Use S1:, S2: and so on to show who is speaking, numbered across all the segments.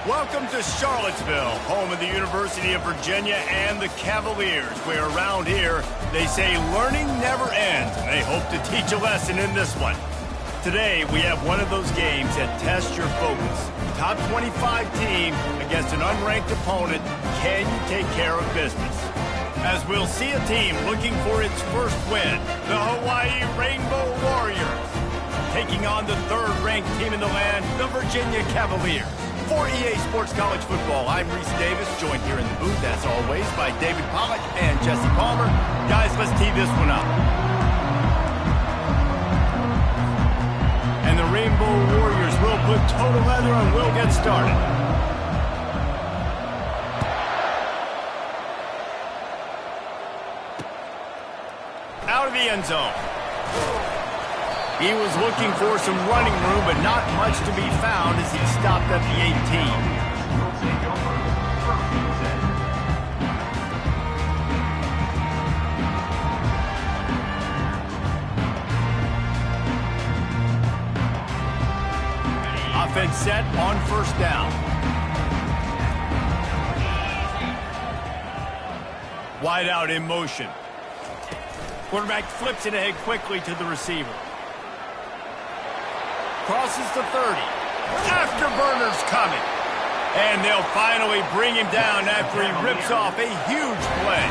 S1: Welcome to Charlottesville, home of the University of Virginia and the Cavaliers, where around here they say learning never ends, and they hope to teach a lesson in this one. Today, we have one of those games that tests your focus. Top 25 team against an unranked opponent. Can you take care of business? As we'll see a team looking for its first win, the Hawaii Rainbow Warriors, taking on the third-ranked team in the land, the Virginia Cavaliers. For EA Sports College Football, I'm Reese Davis, joined here in the booth, as always, by David Pollack and Jesse Palmer. Guys, let's tee this one up. And the Rainbow Warriors will put toe to leather and we'll get started. Out of the end zone. He was looking for some running room, but not much to be found as he stopped at the 18. Offense set on first down. Wide out in motion. Quarterback flips it ahead quickly to the receiver. Crosses the 30. Afterburner's coming. And they'll finally bring him down after he rips off a huge play.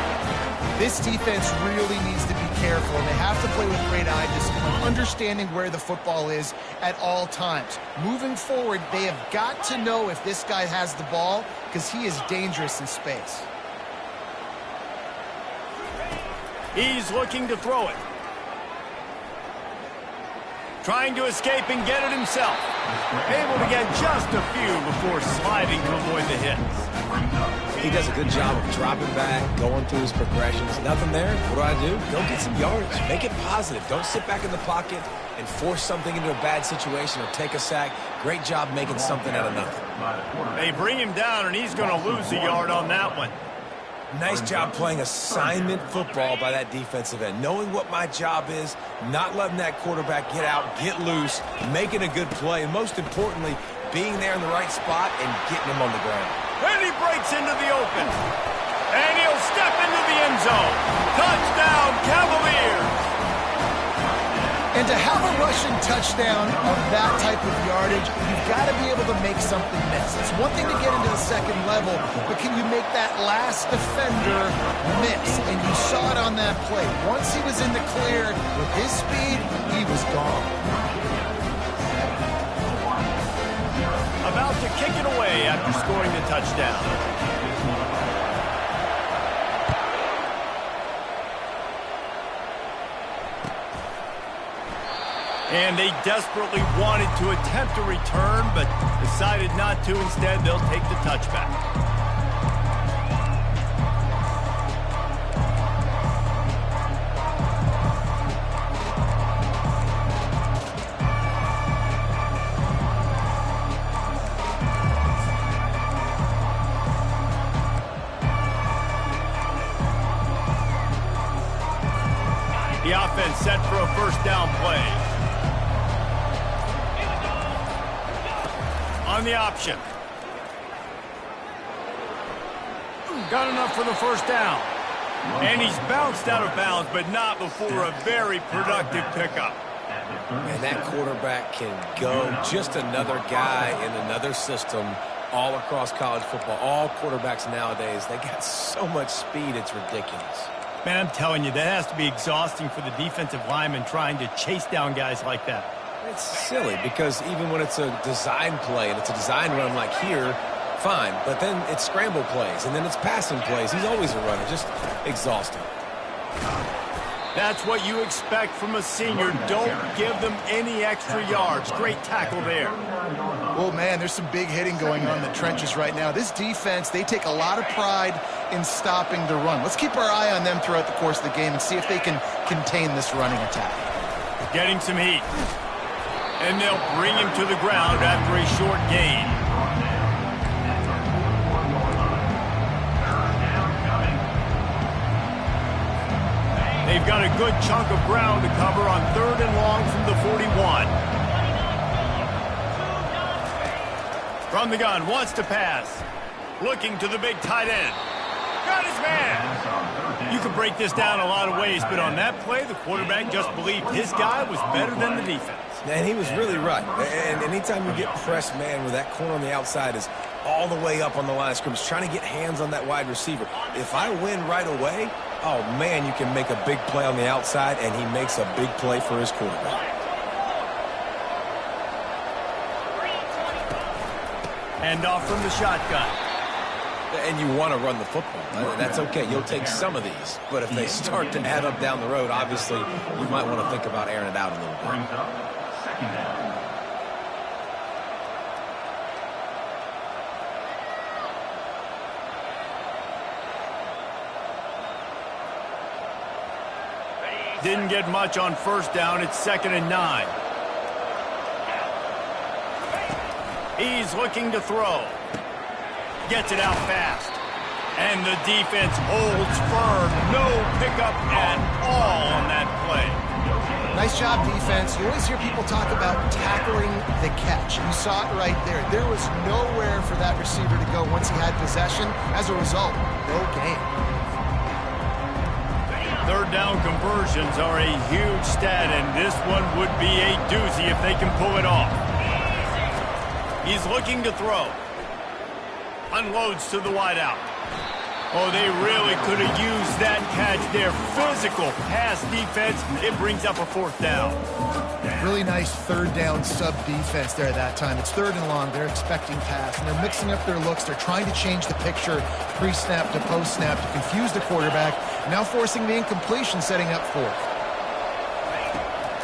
S2: This defense really needs to be careful, and they have to play with great eye discipline, understanding where the football is at all times. Moving forward, they have got to know if this guy has the ball, because he is dangerous in space.
S1: He's looking to throw it. Trying to escape and get it himself. Able to get just a few before sliding to avoid the hits.
S3: He does a good job of dropping back, going through his progressions. Nothing there. What do? Go get some yards. Make it positive. Don't sit back in the pocket and force something into a bad situation or take a sack. Great job making something out of nothing.
S1: They bring him down, and he's going to lose a yard on that one.
S3: Nice job playing assignment football by that defensive end. Knowing what my job is, not letting that quarterback get out, get loose, making a good play, and most importantly, being there in the right spot and getting him on the ground.
S1: And he breaks into the open. And he'll step into the end zone. Touchdown, Cavaliers!
S2: And to have a rushing touchdown of that type of yardage, you've got to be able to make something miss. It's one thing to get into the second level, but can you make that last defender miss? And you saw it on that play. Once he was in the clear with his speed, he was gone.
S1: About to kick it away after scoring the touchdown. And they desperately wanted to attempt a return, but decided not to. Instead, they'll take the touchback. The offense set for a first down play. On the option. Got enough for the first down. And he's bounced out of bounds, but not before a very productive pickup.
S3: And that quarterback can go. Just another guy in another system all across college football. All quarterbacks nowadays, they got so much speed, it's ridiculous.
S1: Man, I'm telling you, that has to be exhausting for the defensive lineman trying to chase down guys like that.
S3: It's silly because even when it's a design play and it's a design run like here, fine. But then it's scramble plays and then it's passing plays. He's always a runner, just exhausting.
S1: That's what you expect from a senior. Don't give them any extra yards. Great tackle there.
S2: Oh, man, there's some big hitting going on in the trenches right now. This defense, they take a lot of pride in stopping the run. Let's keep our eye on them throughout the course of the game and see if they can contain this running attack.
S1: Getting some heat. And they'll bring him to the ground after a short gain. They've got a good chunk of ground to cover on 3rd and long from the 41. From the gun, wants to pass. Looking to the big tight end. Got his man. You can break this down a lot of ways, but on that play, the quarterback just believed his guy was better than the defense.
S3: And he was really right. And anytime you get pressed, man, where that corner on the outside is all the way up on the line of scrimmage, trying to get hands on that wide receiver. If I win right away, oh, man, you can make a big play on the outside, and he makes a big play for his quarterback.
S1: Hand off from the shotgun.
S3: And you want to run the football. That's okay. You'll take some of these. But if they start to add up down the road, obviously, you might want to think about airing it out a little bit.
S1: Didn't get much on first down. It's 2nd and 9. He's looking to throw. Gets it out fast. And the defense holds firm. No pickup at all on that play.
S2: Nice job, defense. You always hear people talk about tackling the catch. You saw it right there. There was nowhere for that receiver to go once he had possession. As a result, no gain.
S1: Third down conversions are a huge stat, and this one would be a doozy if they can pull it off. He's looking to throw. Unloads to the wideout. Oh, they really could have used that catch there. Physical pass defense. It brings up a 4th down.
S2: Really nice third down sub defense there at that time. It's 3rd and long. They're expecting pass, and they're mixing up their looks. They're trying to change the picture pre-snap to post-snap to confuse the quarterback. Now forcing the incompletion, setting up 4th.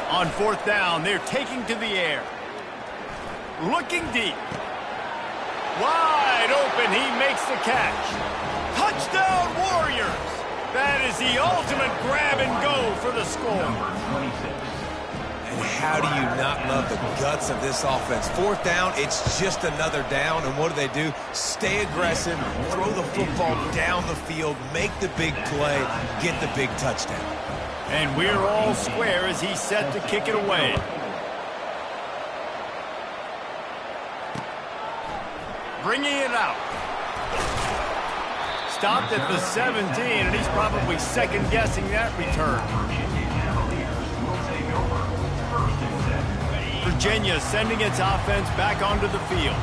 S1: On 4th down, they're taking to the air. Looking deep. Wide open, he makes the catch. Touchdown, Warriors! That is the ultimate grab and go for the score.
S3: And how do you not love the guts of this offense? 4th down, it's just another down, and what do? Stay aggressive, throw the football down the field, make the big play, get the big touchdown.
S1: And we're all square as he's set to kick it away. Bringing it out. Stopped at the 17, and he's probably second-guessing that return. Virginia sending its offense back onto the field.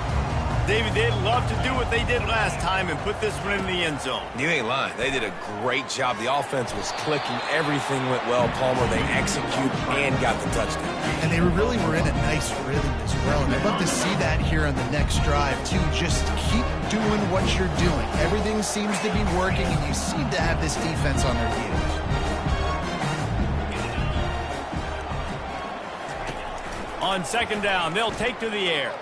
S1: David, they'd love to do what they did last time and put this one in the end zone.
S3: You ain't lying. They did a great job. The offense was clicking. Everything went well, Palmer. They executed and got the touchdown.
S2: And they really were in a nice rhythm as well. And I'd love to see that here on the next drive, too. Just keep doing what you're doing. Everything seems to be working, and you seem to have this defense on their heels.
S1: On 2nd down, they'll take to the air.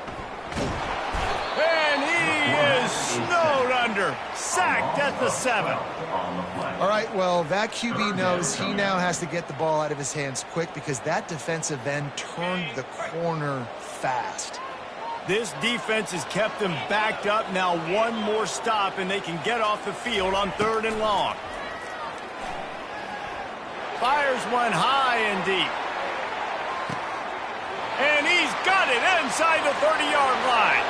S1: And he is snowed under. Sacked at the 7.
S2: All right, well, that QB knows he now has to get the ball out of his hands quick because that defensive end turned the corner fast.
S1: This defense has kept them backed up. Now one more stop, and they can get off the field on 3rd and long. Fires one high and deep. And he's got it inside the 30-yard line.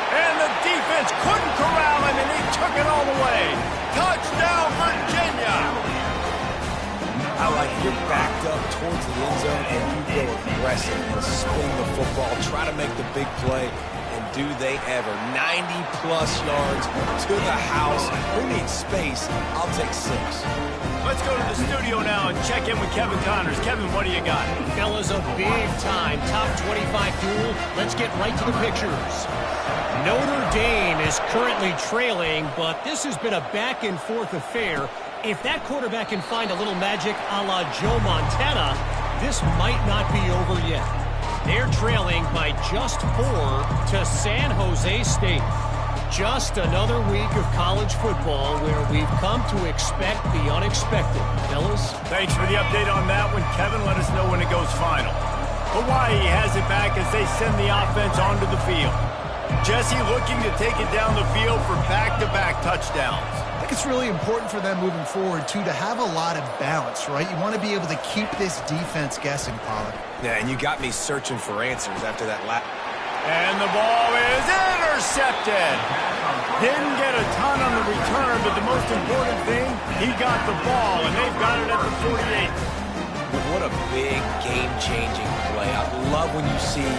S1: And the defense couldn't corral him, and he took it all the way. Touchdown, Virginia!
S3: I like it. You're backed up towards the end zone, and you go aggressive and spin the football, try to make the big play, and do they ever. 90-plus yards to the house. Who needs space? I'll take 6.
S1: Let's go to the studio now and check in with Kevin Connors. Kevin, what do you got?
S4: Fellas, a big-time top 25 duel. Let's get right to the pictures. Notre Dame is currently trailing, but this has been a back-and-forth affair. If that quarterback can find a little magic a la Joe Montana, this might not be over yet. They're trailing by just 4 to San Jose State. Just another week of college football where we've come to expect the unexpected. Fellas?
S1: Thanks for the update on that one, Kevin. Let us know when it goes final. Hawaii has it back as they send the offense onto the field. Jesse looking to take it down the field for back-to-back touchdowns.
S2: I think it's really important for them moving forward, too, to have a lot of balance, right? You want to be able to keep this defense guessing, Pollard.
S3: Yeah, and you got me searching for answers after that lap.
S1: And the ball is intercepted. Intercepted. Didn't get a ton on the return, but the most important thing, he got the ball, and they've got it at the 48.
S3: What a big game-changing play. I love when you see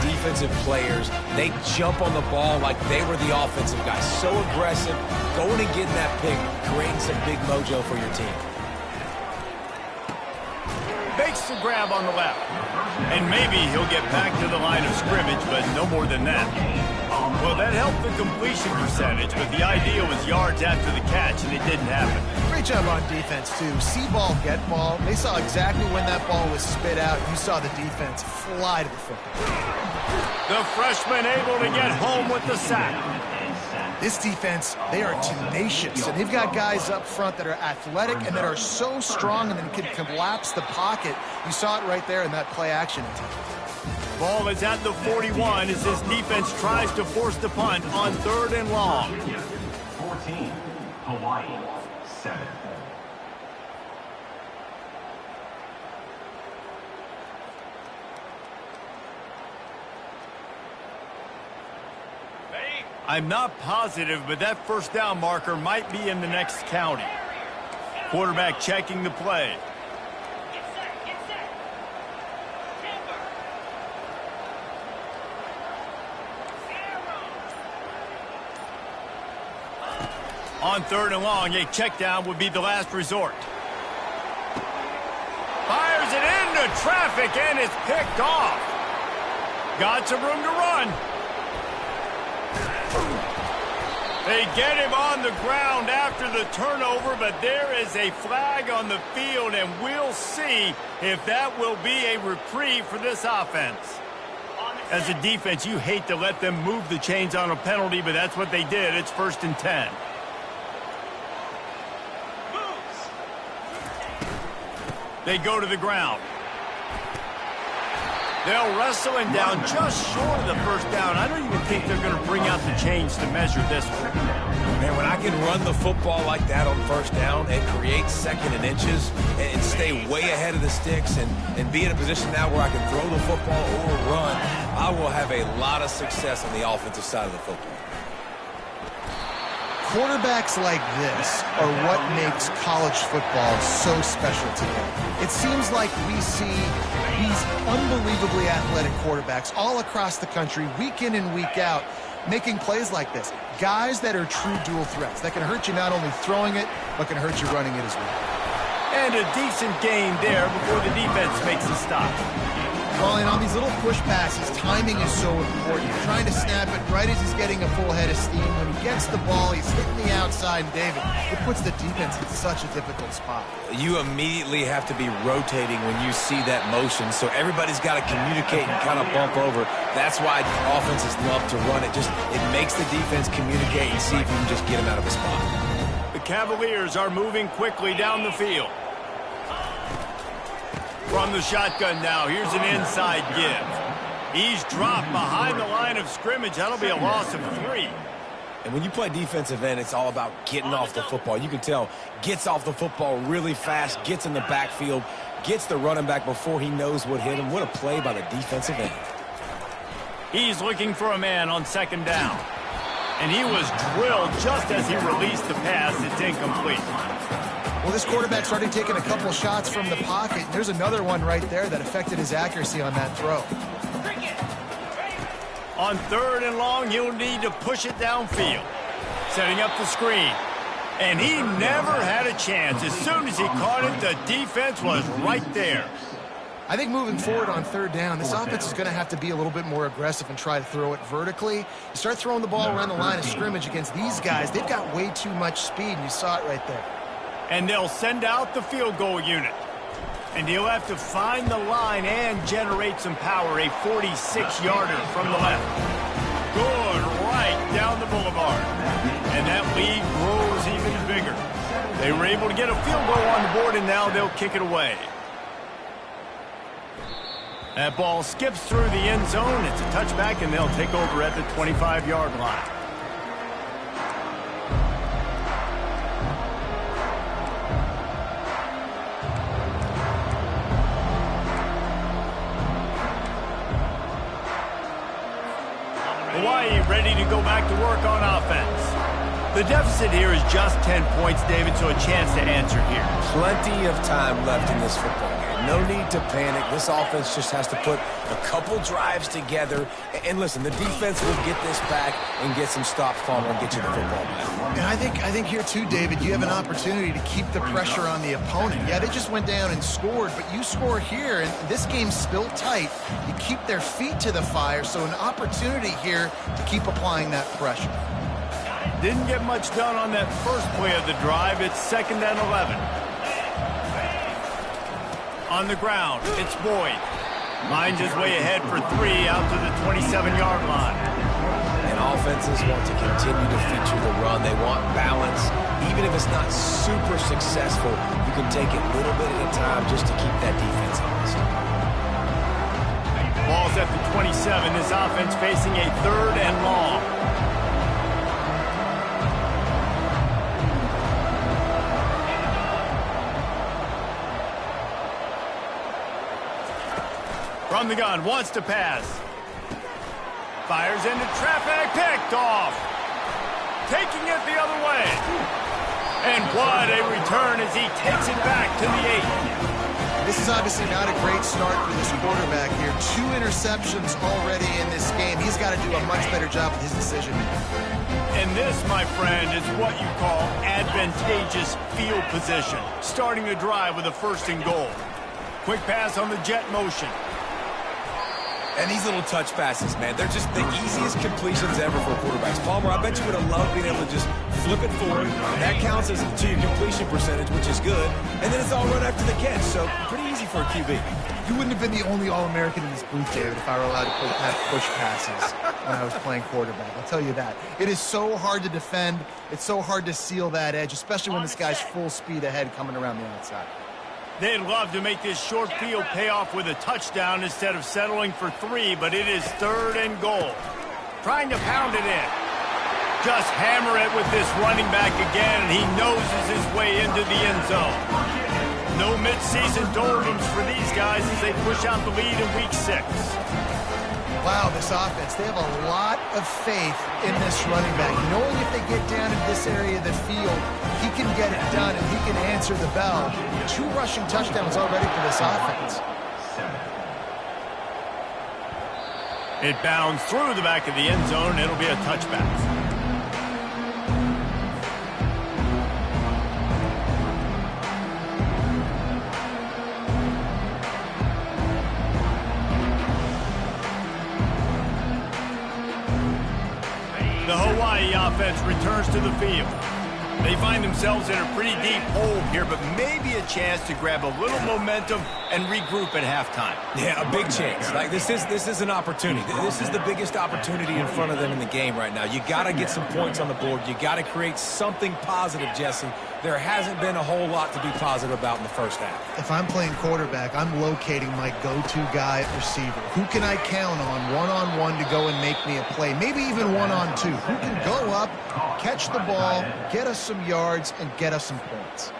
S3: defensive players, they jump on the ball like they were the offensive guy. So aggressive, going and getting that pick, creating some big mojo for your team.
S1: Makes the grab on the left. And maybe he'll get back to the line of scrimmage, but no more than that. Well, that helped the completion percentage, but the idea was yards after the catch, and it didn't happen.
S2: Great job on defense, too. See ball, get ball. They saw exactly when that ball was spit out. You saw the defense fly to the football.
S1: The freshman able to get home with the sack.
S2: This defense, they are tenacious, and they've got guys up front that are athletic and that are so strong and then can collapse the pocket. You saw it right there in that play-action attempt.
S1: Ball is at the 41 as this defense tries to force the punt on 3rd and long.
S5: 14, Hawaii, 7.
S1: I'm not positive, but that first down marker might be in the next county. Quarterback checking the play. On 3rd and long, a check down would be the last resort. Fires it into traffic, and it's picked off. Got some room to run. They get him on the ground after the turnover, but there is a flag on the field, and we'll see if that will be a reprieve for this offense. As a defense, you hate to let them move the chains on a penalty, but that's what they did. It's 1st and 10. They go to the ground. They'll wrestle him down just short of the first down. I don't even think they're going to bring out the chains to measure this one.
S3: Man, when I can run the football like that on 1st down and create 2nd and inches and stay way ahead of the sticks and be in a position now where I can throw the football or run, I will have a lot of success on the offensive side of the football.
S2: Quarterbacks like this are what makes college football so special today. It seems like we see these unbelievably athletic quarterbacks all across the country, week in and week out, making plays like this. Guys that are true dual threats, that can hurt you not only throwing it, but can hurt you running it as well.
S1: And a decent gain there before the defense makes a stop.
S2: Well, and on these little push passes, timing is so important. You're trying to snap it right as he's getting a full head of steam. When he gets the ball, he's hitting the outside, and David, it puts the defense in such a difficult spot.
S3: You immediately have to be rotating when you see that motion, so everybody's got to communicate and kind of bump over. That's why offenses love to run it. It makes the defense communicate and see if you can just get him out of a spot.
S1: The Cavaliers are moving quickly down the field. From the shotgun now, here's an inside give. He's dropped behind the line of scrimmage. That'll be a loss of 3.
S3: And when you play defensive end, it's all about getting off the football. You can tell, gets off the football really fast, gets in the backfield, gets the running back before he knows what hit him. What a play by the defensive end.
S1: He's looking for a man on 2nd down. And he was drilled just as he released the pass. It's incomplete.
S2: Well, this quarterback started taking a couple shots from the pocket. There's another one right there that affected his accuracy on that throw.
S1: On 3rd and long, he'll need to push it downfield. Setting up the screen. And he never had a chance. As soon as he caught it, the defense was right there.
S2: I think moving forward on 3rd down, this offense is going to have to be a little bit more aggressive and try to throw it vertically. You start throwing the ball around the line of scrimmage against these guys, they've got way too much speed, and you saw it right there.
S1: And they'll send out the field goal unit. And he'll have to find the line and generate some power. A 46-yarder from the left. Good right down the boulevard. And that lead grows even bigger. They were able to get a field goal on the board, and now they'll kick it away. That ball skips through the end zone. It's a touchback, and they'll take over at the 25-yard line. Hawaii ready to go back to work on offense. The deficit here is just 10 points, David, so a chance to answer here.
S3: Plenty of time left in this football game. No need to panic. This offense just has to put a couple drives together. And listen, the defense will get this back and get some stops, Palmer, and get you the football back.
S2: And I think here too, David, you have an opportunity to keep the pressure on the opponent. Yeah, they just went down and scored, but you score here, and this game's still tight. You keep their feet to the fire, so an opportunity here to keep applying that pressure.
S1: Didn't get much done on that first play of the drive. It's 2nd and 11. On the ground, it's Boyd. Finds his way ahead for 3 out to the 27-yard line.
S3: And offenses want to continue to feature the run. They want balance. Even if it's not super successful, you can take it little bit at a time just to keep that defense honest.
S1: Ball's at the 27. This offense facing a 3rd and long. From the gun, wants to pass. Fires into traffic, picked off. Taking it the other way. And what a return as he takes it back to the 8.
S2: This is obviously not a great start for this quarterback here. 2 interceptions already in this game. He's got to do a much better job with his decision.
S1: And this, my friend, is what you call advantageous field position. Starting the drive with a 1st and goal. Quick pass on the jet motion.
S3: And these little touch passes, man, they're just the easiest completions ever for quarterbacks. Palmer, I bet you would have loved being able to just flip it forward. That counts as to your completion percentage, which is good. And then it's all run after the catch, so pretty easy for a QB.
S2: You wouldn't have been the only All-American in this booth, David, if I were allowed to push passes when I was playing quarterback. I'll tell you that. It is so hard to defend. It's so hard to seal that edge, especially when this guy's full speed ahead coming around the outside.
S1: They'd love to make this short field pay off with a touchdown instead of settling for 3, but it is 3rd and goal. Trying to pound it in. Just hammer it with this running back again, and he noses his way into the end zone. No midseason doldrums for these guys as they push out the lead in week 6.
S2: Wow, this offense, they have a lot of faith in this running back. Knowing if they get down in this area of the field, he can get it done and he can answer the bell. 2 rushing touchdowns already for this offense.
S1: It bounds through the back of the end zone. It'll be a touchback. The Hawaii offense returns to the field. They find themselves in a pretty deep hole here, but maybe a chance to grab a little momentum and regroup at halftime.
S3: Yeah, a big chance. Like this is an opportunity. This is the biggest opportunity in front of them in the game right now. You got to get some points on the board. You got to create something positive, Jesse. There hasn't been a whole lot to be positive about in the first half.
S2: If I'm playing quarterback, I'm locating my go-to guy at receiver. Who can I count on one-on-one to go and make me a play? Maybe even one-on-two. Who can go up, catch the ball, get us some yards, and get us some points?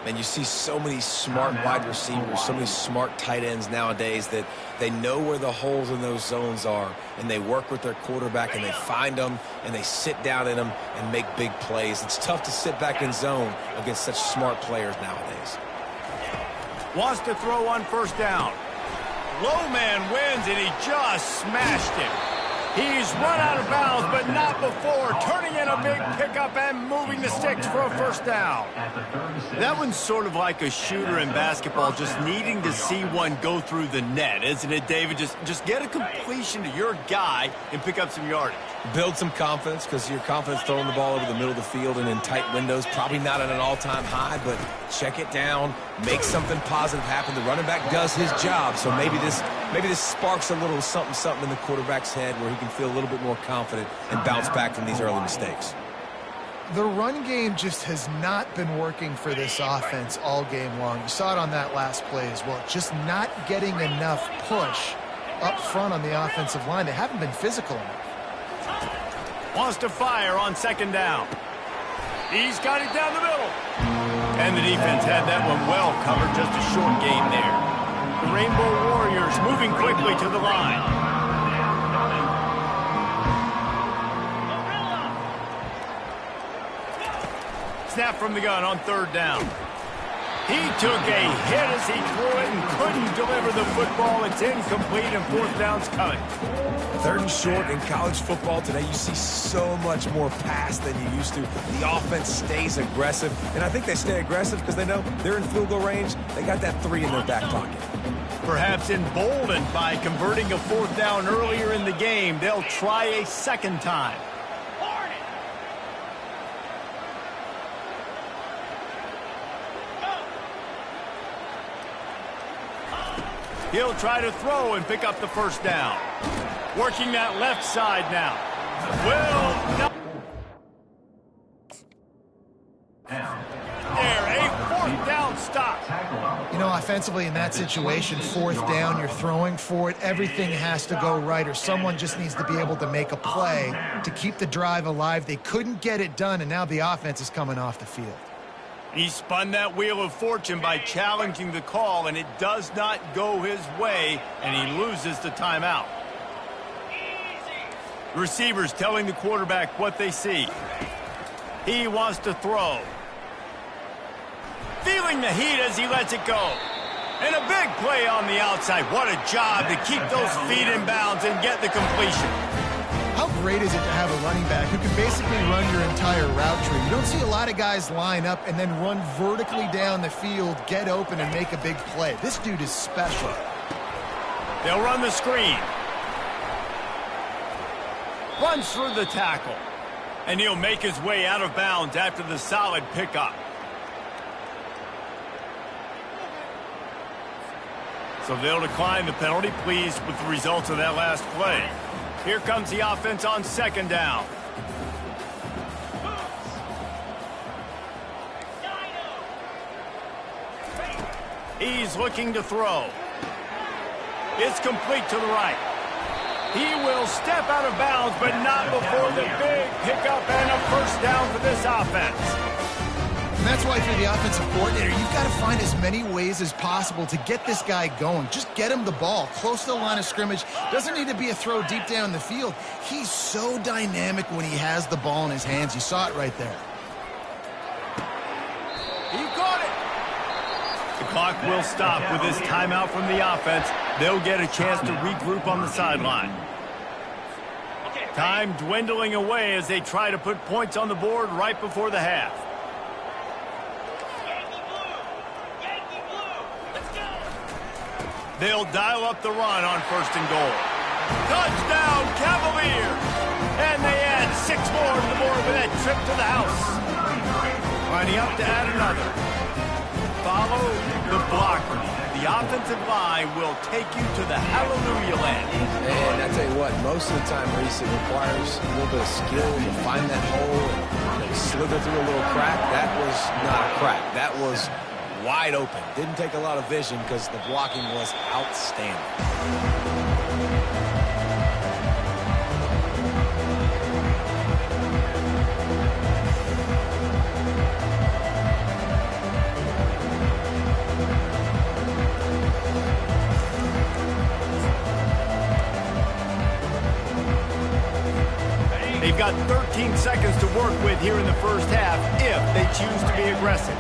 S3: And you see so many smart wide receivers, so many smart tight ends nowadays that they know where the holes in those zones are, and they work with their quarterback, and they find them, and they sit down in them and make big plays. It's tough to sit back in zone against such smart players nowadays.
S1: Wants to throw on 1st down. Low man wins, and he just smashed him. He's run out of bounds, but not before turning in a big pickup and moving the sticks for a 1st down. That one's sort of like a shooter in basketball, just needing to see one go through the net, isn't it, David? Just get a completion to your guy and pick up some yardage.
S3: Build some confidence, because your confidence throwing the ball over the middle of the field and in tight windows, probably not at an all-time high, but check it down, make something positive happen. The running back does his job, so maybe this sparks a little something in the quarterback's head where he can feel a little bit more confident and bounce back from these early mistakes.
S2: The run game just has not been working for this offense all game long. You saw it on that last play as well. Just not getting enough push up front on the offensive line. They haven't been physical enough.
S1: Wants to fire on 2nd down. He's got it down the middle. And the defense had that one well covered. Just a short game there. The Rainbow Warriors moving quickly to the line. Snap from the gun on third down. He took a hit as he threw it and couldn't deliver the football. It's incomplete and fourth down's coming.
S3: Third and short in college football today, you see so much more pass than you used to. The offense stays aggressive, and I think they stay aggressive because they know they're in field goal range. They got that 3 in their back pocket.
S1: Perhaps emboldened by converting a fourth down earlier in the game, they'll try a second time. He'll try to throw and pick up the first down. Working that left side now. A fourth down stop.
S2: You know, offensively in that situation, fourth down, you're throwing for it. Everything has to go right, or someone just needs to be able to make a play to keep the drive alive. They couldn't get it done, and now the offense is coming off the field.
S1: He spun that wheel of fortune by challenging the call, and it does not go his way, and he loses the timeout. Receivers telling the quarterback what they see. He wants to throw. Feeling the heat as he lets it go. And a big play on the outside. What a job to keep those feet in bounds and get the completion.
S2: How great is it to have a running back who can basically run your entire route tree? You don't see a lot of guys line up and then run vertically down the field, get open, and make a big play. This dude is special.
S1: They'll run the screen. Runs through the tackle. And he'll make his way out of bounds after the solid pickup. So they'll decline the penalty, pleased with the results of that last play. Here comes the offense on second down. He's looking to throw. It's complete to the right. He will step out of bounds, but not before the big pickup and a first down for this offense.
S2: And that's why if you're the offensive coordinator, you've got to find as many ways as possible to get this guy going. Just get him the ball close to the line of scrimmage. Doesn't need to be a throw deep down the field. He's so dynamic when he has the ball in his hands. You saw it right there.
S1: He caught it. The clock will stop with this timeout from the offense. They'll get a chance to regroup on the sideline. Time dwindling away as they try to put points on the board right before the half. They'll dial up the run on first and goal. Touchdown, Cavaliers! And they add 6 more to the board with that trip to the house. Lining up to add another. Follow the blocker. The offensive line will take you to the hallelujah land.
S3: And I tell you what, most of the time, Reese, it requires a little bit of skill to find that hole and slither through a little crack. That was not a crack. That was wide open. Didn't take a lot of vision because the blocking was outstanding.
S1: They've got 13 seconds to work with here in the first half if they choose to be aggressive.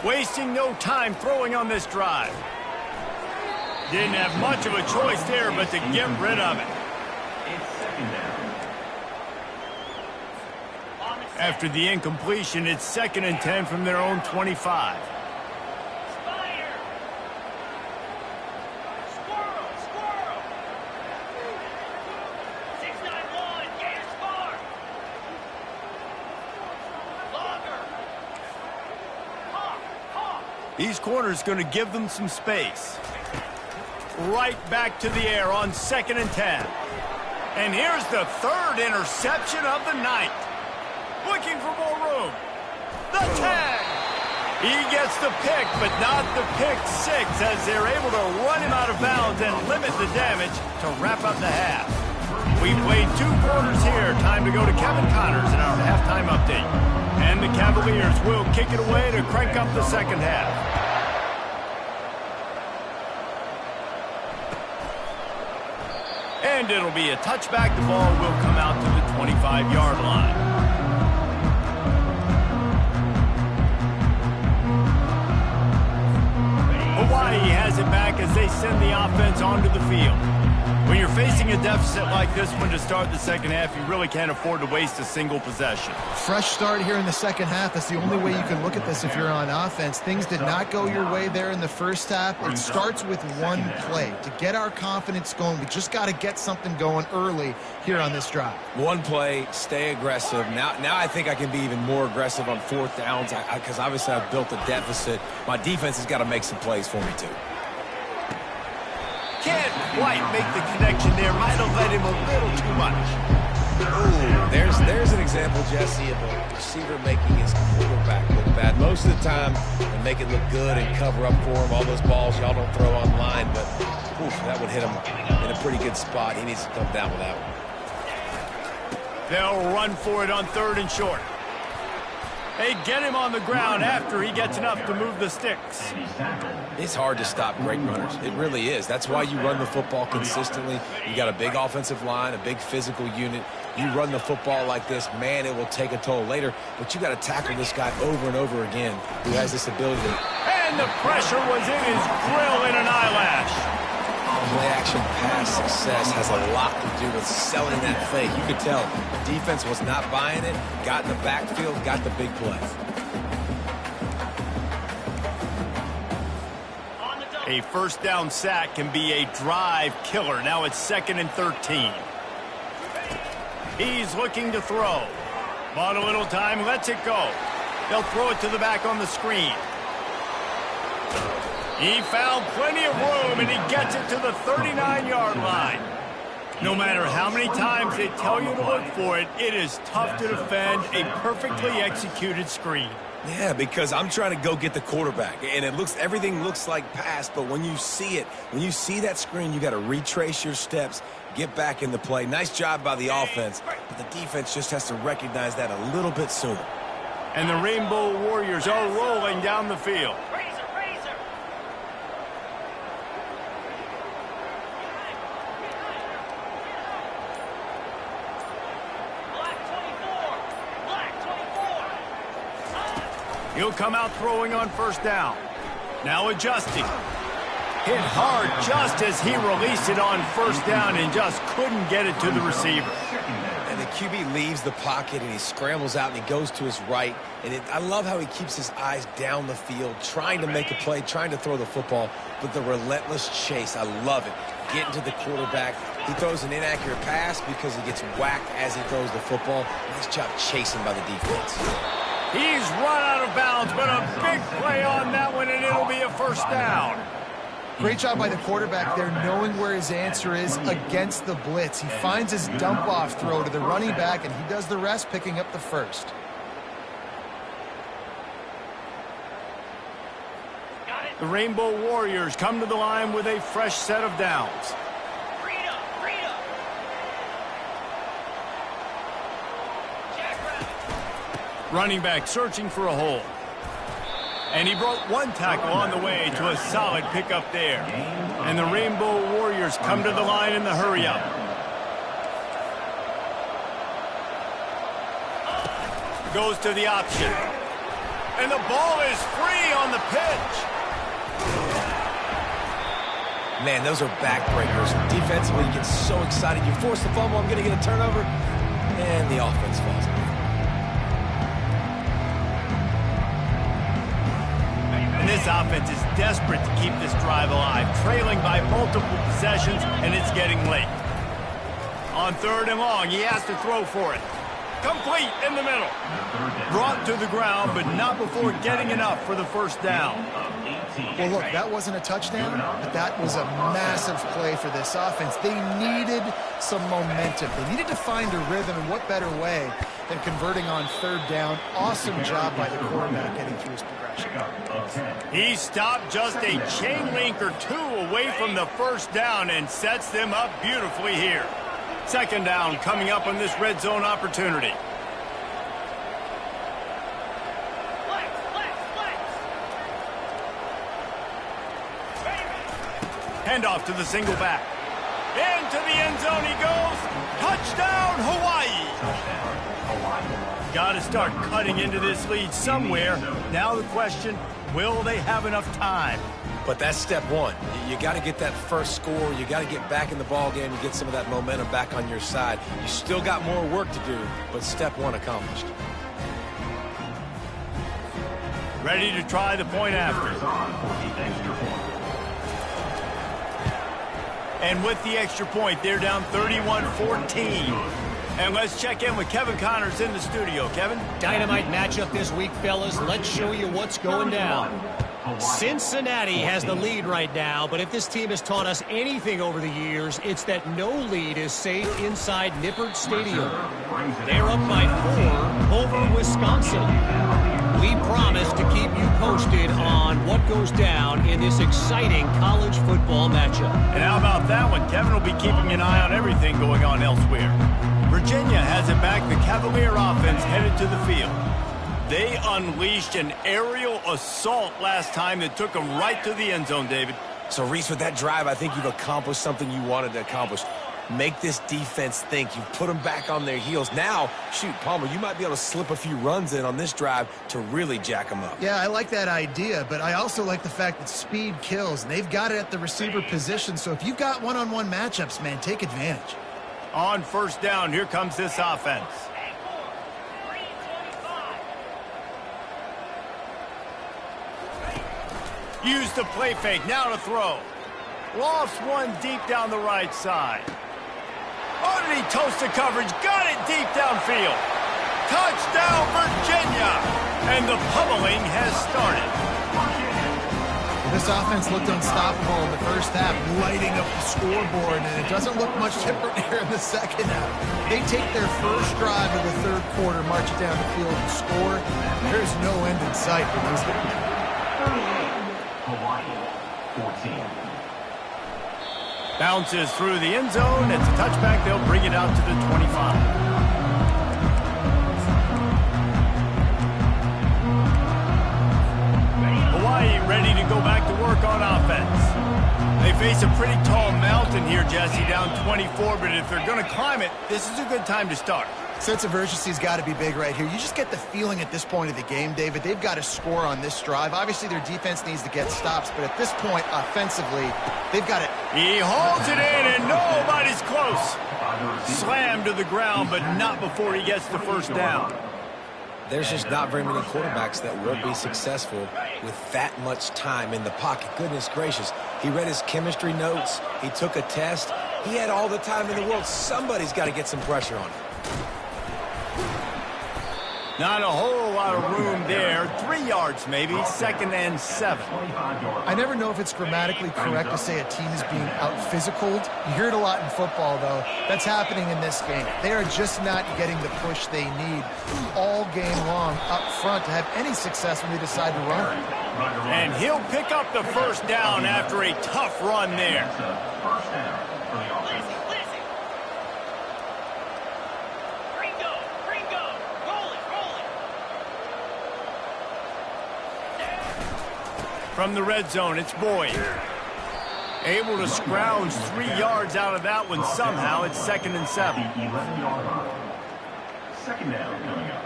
S1: Wasting no time throwing on this drive. Didn't have much of a choice there but to get rid of it. After the incompletion, it's 2nd and 10 from their own 25. These corners going to give them some space. Right back to the air on 2nd and 10. And here's the 3rd interception of the night. Looking for more room. The tag. He gets the pick, but not the pick 6 as they're able to run him out of bounds and limit the damage to wrap up the half. We played 2 quarters here. Time to go to Kevin Connors in our halftime update. And the Cavaliers will kick it away to crank up the second half. And it'll be a touchback. The ball will come out to the 25-yard line. Hawaii has it back as they send the offense onto the field. When you're facing a deficit like this one to start the second half, you really can't afford to waste a single possession.
S2: Fresh start here in the second half. That's the only way you can look at this if you're on offense. Things did not go your way there in the first half. It starts with one play. To get our confidence going, we just got to get something going early here on this drive.
S3: One play, stay aggressive. Now I think I can be even more aggressive on fourth downs because obviously I've built a deficit. My defense has got to make some plays for me too.
S1: Can't quite make the connection there. Might have led him a little too much.
S3: Ooh, there's an example, Jesse, of a receiver making his quarterback look bad. Most of the time, they make it look good and cover up for him. All those balls y'all don't throw online, but oof, that would hit him in a pretty good spot. He needs to come down with that one.
S1: They'll run for it on 3rd and short. They get him on the ground after he gets enough to move the sticks.
S3: It's hard to stop great runners. It really is. That's why you run the football consistently. You got a big offensive line, a big physical unit. You run the football like this, man, it will take a toll later. But you got to tackle this guy over and over again who has this ability.
S1: And the pressure was in his grill in an eyelash.
S3: Play-action pass success has a lot to do with selling that fake. You could tell the defense was not buying it, got in the backfield, got the big play.
S1: A first down sack can be a drive killer. Now it's 2nd and 13. He's looking to throw. Bought a little time, lets it go. They'll throw it to the back on the screen. He found plenty of room, and he gets it to the 39-yard line. No matter how many times they tell you to look for it, it is tough to defend a perfectly executed screen.
S3: Yeah, because I'm trying to go get the quarterback, and everything looks like pass, but when you see it, when you see that screen, you got to retrace your steps, get back in the play. Nice job by the offense, but the defense just has to recognize that a little bit sooner.
S1: And the Rainbow Warriors are rolling down the field. He'll come out throwing on first down. Now adjusting. Hit hard just as he released it on first down and just couldn't get it to the receiver.
S3: And the QB leaves the pocket and he scrambles out and he goes to his right. And I love how he keeps his eyes down the field, trying to make a play, trying to throw the football, but the relentless chase, I love it. Getting to the quarterback. He throws an inaccurate pass because he gets whacked as he throws the football. Nice job chasing by the defense.
S1: He's run out of bounds, but a big play on that one, and it'll be a first down.
S2: Great job by the quarterback there, knowing where his answer is against the blitz. He finds his dump-off throw to the running back, and he does the rest, picking up the first.
S1: The Rainbow Warriors come to the line with a fresh set of downs. Running back searching for a hole. And he broke one tackle on the way to a solid pickup there. And the Rainbow Warriors come to the line in the hurry-up. Goes to the option. And the ball is free on the pitch.
S3: Man, those are backbreakers. Defensively, you get so excited. You force the fumble, I'm going to get a turnover. And the offense falls apart.
S1: And this offense is desperate to keep this drive alive, trailing by multiple possessions, and it's getting late. On 3rd and long, he has to throw for it. Complete in the middle. Brought to the ground, but not before getting enough for the first down.
S2: Well, look, that wasn't a touchdown, but that was a massive play for this offense. They needed some momentum. They needed to find a rhythm, and what better way than converting on 3rd down. Awesome job by the quarterback getting through his progression.
S1: He stopped just a chain link or two away from the first down and sets them up beautifully here. 2nd down coming up on this red zone opportunity. Handoff to the single back. Into the end zone he goes. Touchdown, Hawaii. Got to start cutting into this lead somewhere. Now the question, will they have enough time?
S3: But that's step one. You got to get that first score. You got to get back in the ball game and get some of that momentum back on your side. You still got more work to do, but step one accomplished.
S1: Ready to try the point after. And with the extra point, they're down 31-14. And let's check in with Kevin Connors in the studio. Kevin?
S4: Dynamite matchup this week, fellas. Let's show you what's going down. Cincinnati has the lead right now, but if this team has taught us anything over the years, it's that no lead is safe inside Nippert Stadium. They're up by 4 over Wisconsin. We promise to keep you posted on what goes down in this exciting college football matchup.
S1: And how about that one? Kevin will be keeping an eye on everything going on elsewhere. Virginia has it back. The Cavalier offense headed to the field. They unleashed an aerial assault last time that took them right to the end zone, David.
S3: So, Reese, with that drive, I think you've accomplished something you wanted to accomplish. Make this defense think. You've put them back on their heels. Now, shoot, Palmer, you might be able to slip a few runs in on this drive to really jack them up.
S2: Yeah, I like that idea, but I also like the fact that speed kills. And they've got it at the receiver position, so if you've got one-on-one matchups, man, take advantage.
S1: On first down, here comes this offense. Use the play fake, now to throw. Lofts one deep down the right side. Oh, did he toast the coverage? Got it deep downfield. Touchdown, Virginia! And the pummeling has started.
S2: This offense looked unstoppable in the first half, lighting up the scoreboard, and it doesn't look much different here in the second half. They take their first drive of the third quarter, march it down the field, and score. There's no end in sight for these guys.
S5: Hawaii, 14.
S1: Bounces through the end zone. It's a touchback. They'll bring it out to the 25. Hawaii ready to go back to work on offense. They face a pretty tall mountain here, Jesse, down 24, but if they're going to climb it, this is a good time to start.
S2: Sense of urgency's got to be big right here. You just get the feeling at this point of the game, David, they've got to score on this drive. Obviously, their defense needs to get stops, but at this point, offensively, they've got it.
S1: He holds it in, and nobody's close. Slammed to the ground, but not before he gets the first down.
S3: There's just not very many quarterbacks that will be successful with that much time in the pocket. Goodness gracious. He read his chemistry notes. He took a test. He had all the time in the world. Somebody's got to get some pressure on him.
S1: Not a whole lot of room there. 3 yards maybe, 2nd and 7.
S2: I never know if it's grammatically correct to say a team is being out-physicaled. You hear it a lot in football, though. That's happening in this game. They are just not getting the push they need all game long up front to have any success when they decide to run.
S1: And he'll pick up the first down after a tough run there.
S5: First down for the offense.
S1: From the red zone, it's Boyd. Able to scrounge 3 yards out of that one somehow. It's 2nd and 7.
S5: 11-yard line. Second down coming up.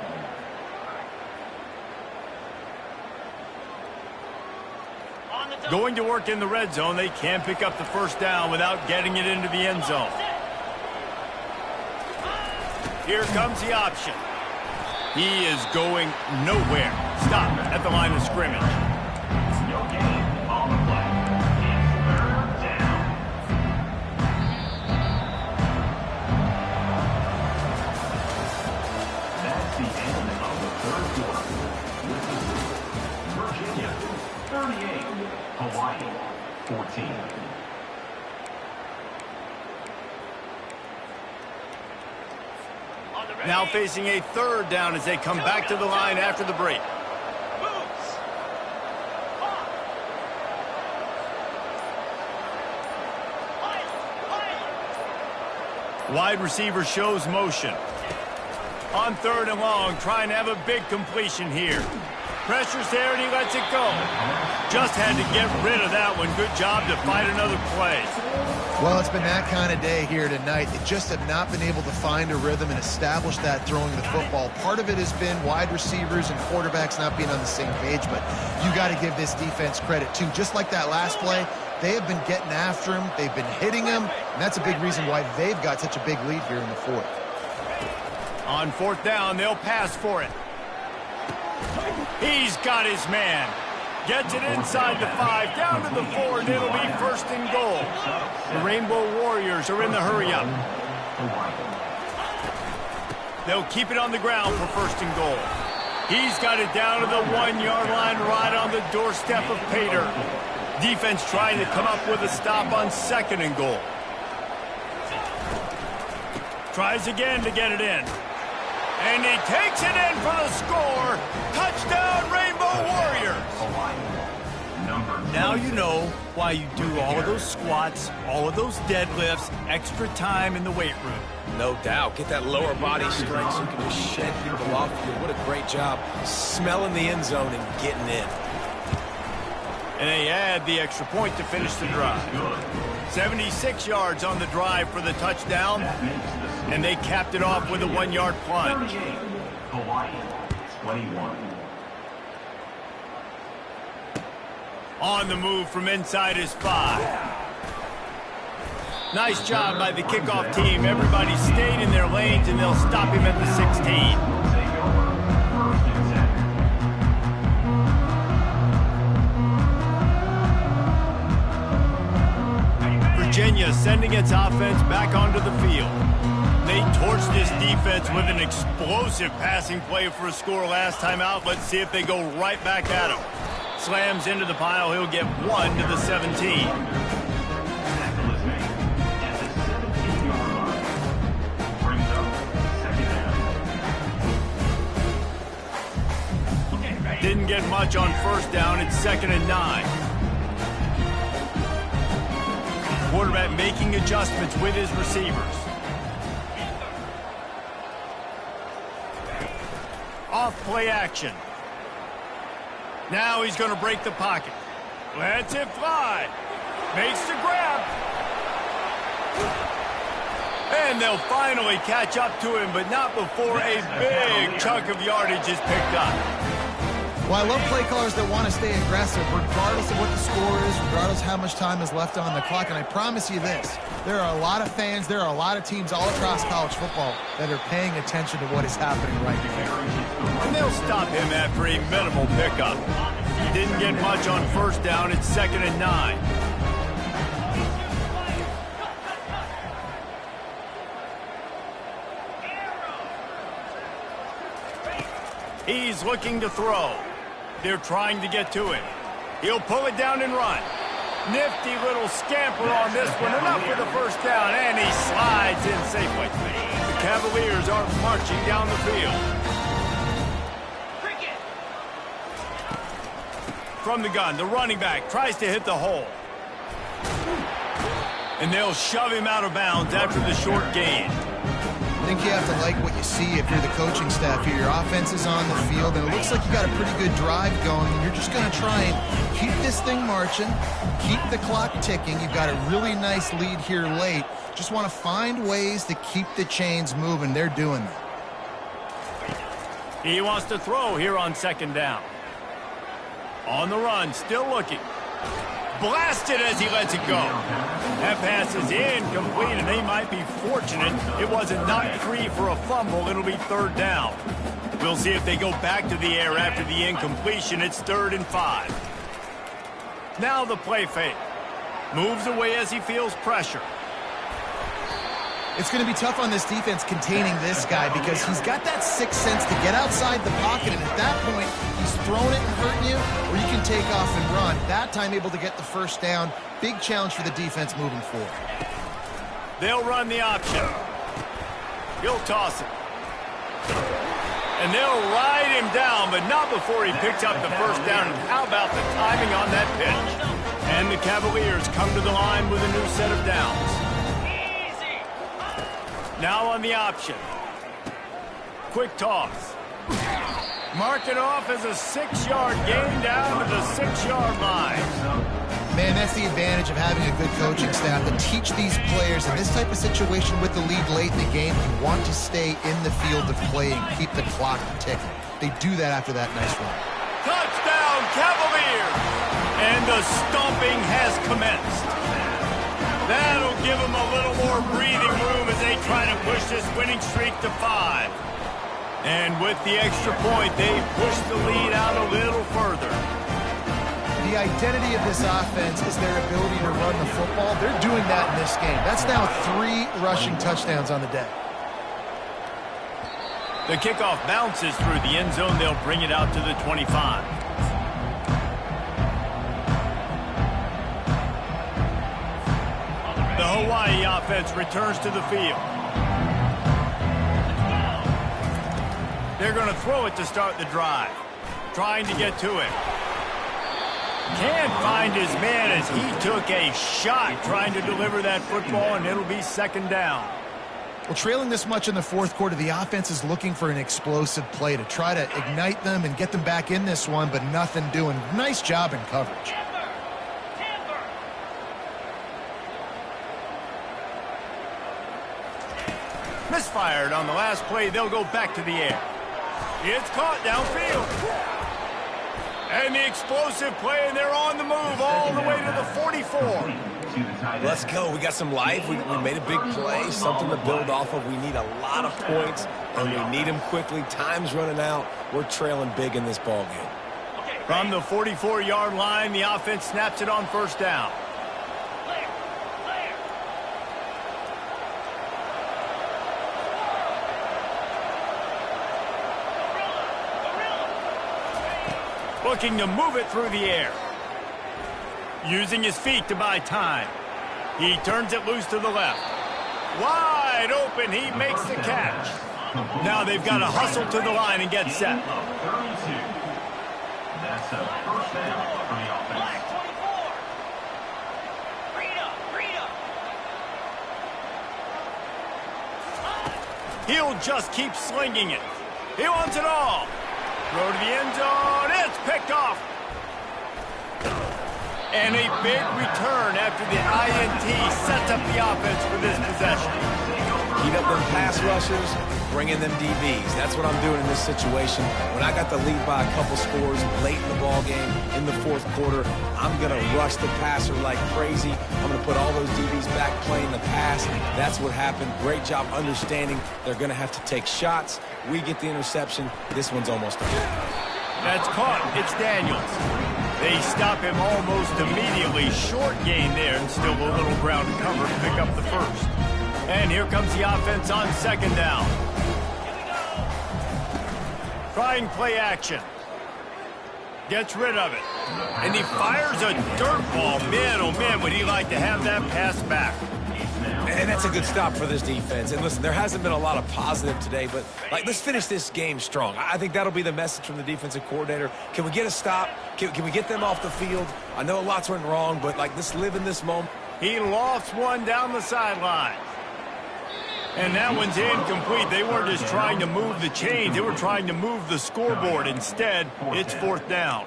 S1: Going to work in the red zone, they can pick up the first down without getting it into the end zone. Here comes the option. He is going nowhere. Stop at the line of scrimmage.
S5: No gain on the play. It's 3rd down. That's the end of the third quarter. With the score, Virginia 38, Hawaii 14.
S1: Now facing a 3rd down as they come back to the line after the break. Wide receiver shows motion. On 3rd and long, trying to have a big completion here. Pressure's there and he lets it go. Just had to get rid of that one. Good job to find another play.
S2: Well, it's been that kind of day here tonight. They just have not been able to find a rhythm and establish that throwing the football. Part of it has been wide receivers and quarterbacks not being on the same page, but you got to give this defense credit too. Just like that last play, they have been getting after him. They've been hitting him, and that's a big reason why they've got such a big lead here in the fourth.
S1: On fourth down, they'll pass for it. He's got his man. Gets it inside the 5, down to the 4, and it'll be first and goal. The Rainbow Warriors are in the hurry-up. They'll keep it on the ground for first and goal. He's got it down to the 1-yard line, right on the doorstep of Pater. Defense trying to come up with a stop on second and goal. Tries again to get it in. And he takes it in for the score. Touchdown, Rainbow Warriors. Now you know why you do all of those squats, all of those deadlifts, extra time in the weight room.
S3: No doubt. Get that lower body strength so you can just shed people off you. What a great job smelling the end zone and getting in.
S1: And they add the extra point to finish the drive. 76 yards on the drive for the touchdown. And they capped it off with a 1-yard plunge.
S5: Hawaii, 21.
S1: On the move from inside his 5. Nice job by the kickoff team. Everybody stayed in their lanes, and they'll stop him at the 16. Virginia sending its offense back onto the field. They torched this defense with an explosive passing play for a score last time out. Let's see if they go right back at him. Slams into the pile. He'll get 1 to the 17. Didn't get much on first down. It's 2nd and 9. Quarterback making adjustments with his receivers. Off play action. Now he's going to break the pocket. Lets it fly. Makes the grab. And they'll finally catch up to him, but not before a big chunk of yardage is picked up.
S2: Well, I love play callers that want to stay aggressive, regardless of what the score is, regardless of how much time is left on the clock. And I promise you this, there are a lot of fans, there are a lot of teams all across college football that are paying attention to what is happening right now.
S1: And they'll stop him after a minimal pickup. Didn't get much on first down. It's 2nd and 9. He's looking to throw. They're trying to get to him. He'll pull it down and run. Nifty little scamper on this one. Enough for the first down, and he slides in safely. The Cavaliers are marching down the field. From the gun, the running back tries to hit the hole. And they'll shove him out of bounds after the short gain.
S2: I think you have to like what you see if you're the coaching staff here. Your offense is on the field, and it looks like you got a pretty good drive going, and you're just going to try and keep this thing marching, keep the clock ticking. You've got a really nice lead here late. Just want to find ways to keep the chains moving. They're doing that.
S1: He wants to throw here on 2nd down. On the run, still looking. Blasted as he lets it go. That pass is incomplete, and they might be fortunate it wasn't knocked free for a fumble. It'll be 3rd down. We'll see if they go back to the air after the incompletion. It's 3rd and 5. Now the play fake. Moves away as he feels pressure.
S2: It's going to be tough on this defense containing this guy because he's got that sixth sense to get outside the pocket, and at that point, he's throwing it and hurting you, or you can take off and run. That time able to get the first down. Big challenge for the defense moving forward.
S1: They'll run the option. He'll toss it. And they'll ride him down, but not before he picks up the first down. And how about the timing on that pitch? And the Cavaliers come to the line with a new set of downs. Now on the option. Quick toss. Mark it off as a 6-yard gain down to the 6-yard line.
S2: Man, that's the advantage of having a good coaching staff to teach these players in this type of situation with the lead late in the game. You want to stay in the field of play and keep the clock ticking. They do that after that nice run.
S1: Touchdown, Cavaliers! And the stomping has commenced. That'll give them a little more breathing room as they try to push this winning streak to 5. And with the extra point, they push the lead out a little further.
S2: The identity of this offense is their ability to run the football. They're doing that in this game. That's now 3 rushing touchdowns on the day.
S1: The kickoff bounces through the end zone. They'll bring it out to the 25. The Hawaii offense returns to the field. They're going to throw it to start the drive. Trying to get to it. Can't find his man as he took a shot trying to deliver that football, and it'll be 2nd down.
S2: Well, trailing this much in the 4th quarter, the offense is looking for an explosive play to try to ignite them and get them back in this one, but nothing doing. Nice job in coverage.
S1: Misfired on the last play. They'll go back to the air. It's caught downfield. And the explosive play, and they're on the move all the way to the 44.
S3: Let's go. We got some life. We made a big play, something to build off of. We need a lot of points, and we need them quickly. Time's running out. We're trailing big in this ball game.
S1: From the 44-yard line, the offense snaps it on 1st down. Looking to move it through the air. Using his feet to buy time. He turns it loose to the left. Wide open, he makes the catch. Now they've got to hustle to the line and get set.
S5: That's a 1st down for the offense.
S1: He'll just keep slinging it. He wants it all. Throw to the end zone. It's picked off. And a big return after the INT sets up the offense for this possession.
S3: Heat up them pass rushers, bring in them DBs. That's what I'm doing in this situation. When I got the lead by a couple scores late in the ball game, in the 4th quarter, I'm going to rush the passer like crazy. I'm going to put all those DBs back playing the pass. That's what happened. Great job understanding they're going to have to take shots. We get the interception. This one's almost done.
S1: That's caught. It's Daniels. They stop him almost immediately. Short gain there, and still a little ground to cover to pick up the 1st. And here comes the offense on 2nd down. Trying play action. Gets rid of it. And he fires a dirt ball. Man, oh man, would he like to have that pass back.
S3: And that's a good stop for this defense. And listen, there hasn't been a lot of positive today, but let's finish this game strong. I think that'll be the message from the defensive coordinator. Can we get a stop? Can we get them off the field? I know lots went wrong, but let's live in this moment.
S1: He lofts one down the sideline. And that one's incomplete. They weren't just trying to move the chains. They were trying to move the scoreboard. Instead, it's 4th down.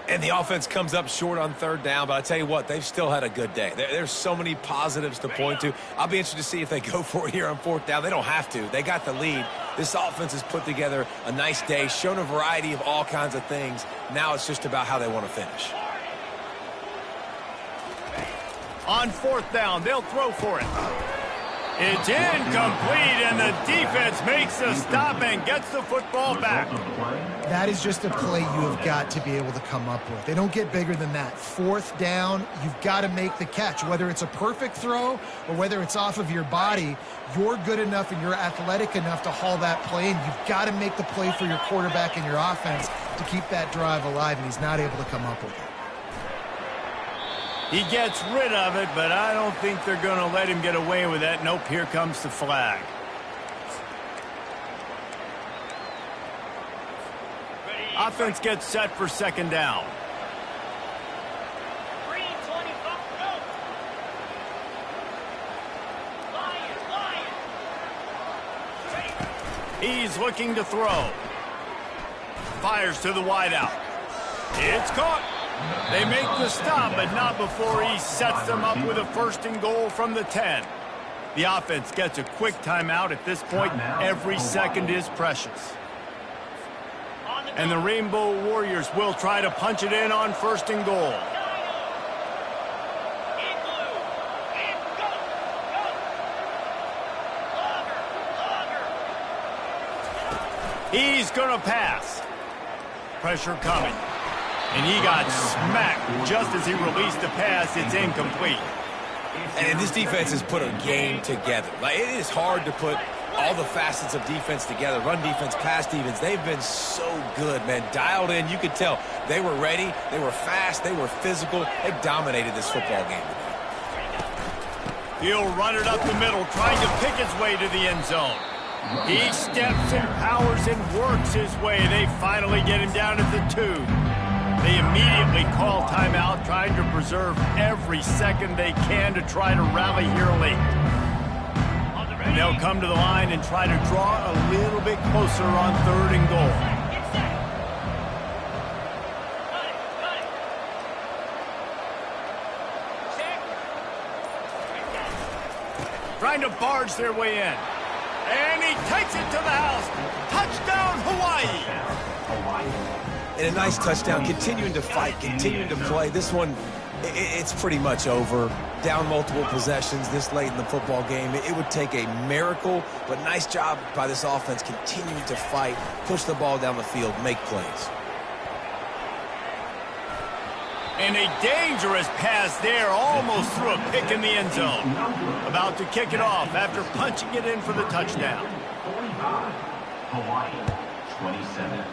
S3: And the offense comes up short on 3rd down, but I tell you what, they've still had a good day. There's so many positives to point to. I'll be interested to see if they go for it here on 4th down. They don't have to. They got the lead. This offense has put together a nice day, shown a variety of all kinds of things. Now it's just about how they want to finish.
S1: On 4th down, they'll throw for it. It's incomplete, and the defense makes the stop and gets the football back.
S2: That is just a play you have got to be able to come up with. They don't get bigger than that. 4th down, you've got to make the catch. Whether it's a perfect throw or whether it's off of your body, you're good enough and you're athletic enough to haul that play, and you've got to make the play for your quarterback and your offense to keep that drive alive, and he's not able to come up with it.
S1: He gets rid of it, but I don't think they're going to let him get away with that. Nope, here comes the flag. Offense gets set for 2nd down. He's looking to throw. fires to the wideout. It's caught. They make the stop, but not before he sets them up with a 1st and goal from the 10. The offense gets a quick timeout at this point. Every second is precious. And the Rainbow Warriors will try to punch it in on 1st and goal. He's going to pass. Pressure coming. And he got smacked just as he released the pass. It's incomplete.
S3: And this defense has put a game together. Like, it is hard to put all the facets of defense together. Run defense, pass defense. They've been so good, man. Dialed in. You could tell they were ready. They were fast. They were physical. They dominated this football game today.
S1: He'll run it up the middle, trying to pick his way to the end zone. He steps and powers and works his way. They finally get him down at the 2. They immediately call timeout, trying to preserve every second they can to try to rally here late. And they'll come to the line and try to draw a little bit closer on 3rd and goal. Trying to barge their way in. And he takes it to the house. Touchdown, Hawaii.
S3: And a nice touchdown, continuing to fight, continuing to play. This one, it's pretty much over. Down multiple possessions this late in the football game. It would take a miracle, but nice job by this offense continuing to fight, push the ball down the field, make plays.
S1: And a dangerous pass there, almost threw a pick in the end zone. About to kick it off after punching it in for the touchdown.
S5: 45, Hawaii, 27.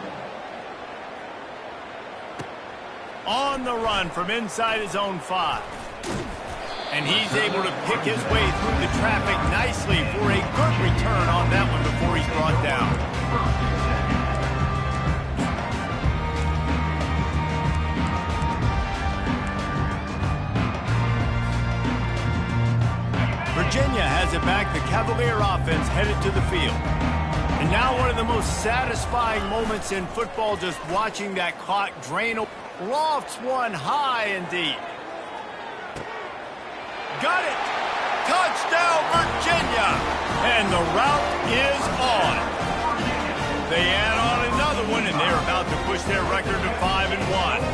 S1: On the run from inside his own 5. And he's able to pick his way through the traffic nicely for a good return on that one before he's brought down. Virginia has it back. The Cavalier offense headed to the field. And now one of the most satisfying moments in football, just watching that clock drain. Lofts one high and deep. Got it. Touchdown, Virginia. And the route is on. They add on another one, and they're about to push their record to 5-1.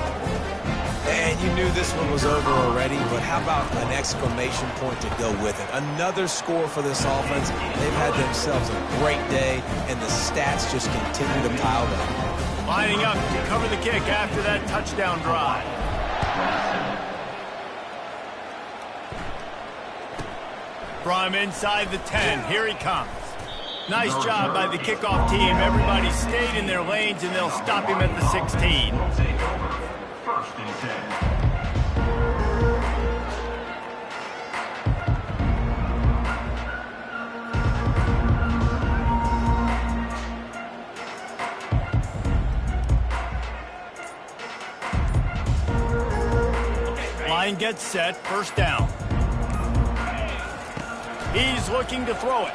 S3: And you knew this one was over already, but how about an exclamation point to go with it? Another score for this offense. They've had themselves a great day, and the stats just continue to pile up.
S1: Lining up to cover the kick after that touchdown drive. From inside the 10, here he comes. Nice job by the kickoff team. Everybody stayed in their lanes, and they'll stop him at the 16.
S5: First and 10.
S1: Line gets set, 1st down. He's looking to throw it.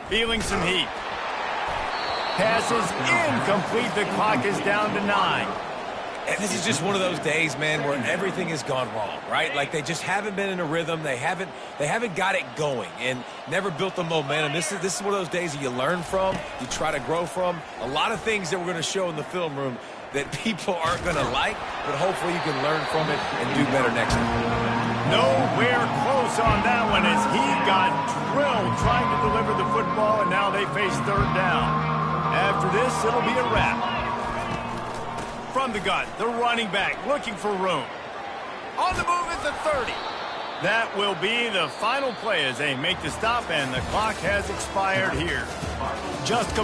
S1: Feeling some heat. Pass is incomplete. The clock is down to 9.
S3: And this is just one of those days, man, where everything has gone wrong, right? Like they just haven't been in a rhythm. They haven't got it going and never built the momentum. This is one of those days that you learn from, you try to grow from. A lot of things that we're going to show in the film room that people aren't going to like, but hopefully you can learn from it and do better next time.
S1: Nowhere close on that one as he got drilled trying to deliver the football, and now they face 3rd down. After this, it'll be a wrap. From the gun, the running back looking for room. On the move at the 30. That will be the final play as they make the stop, and the clock has expired here. Just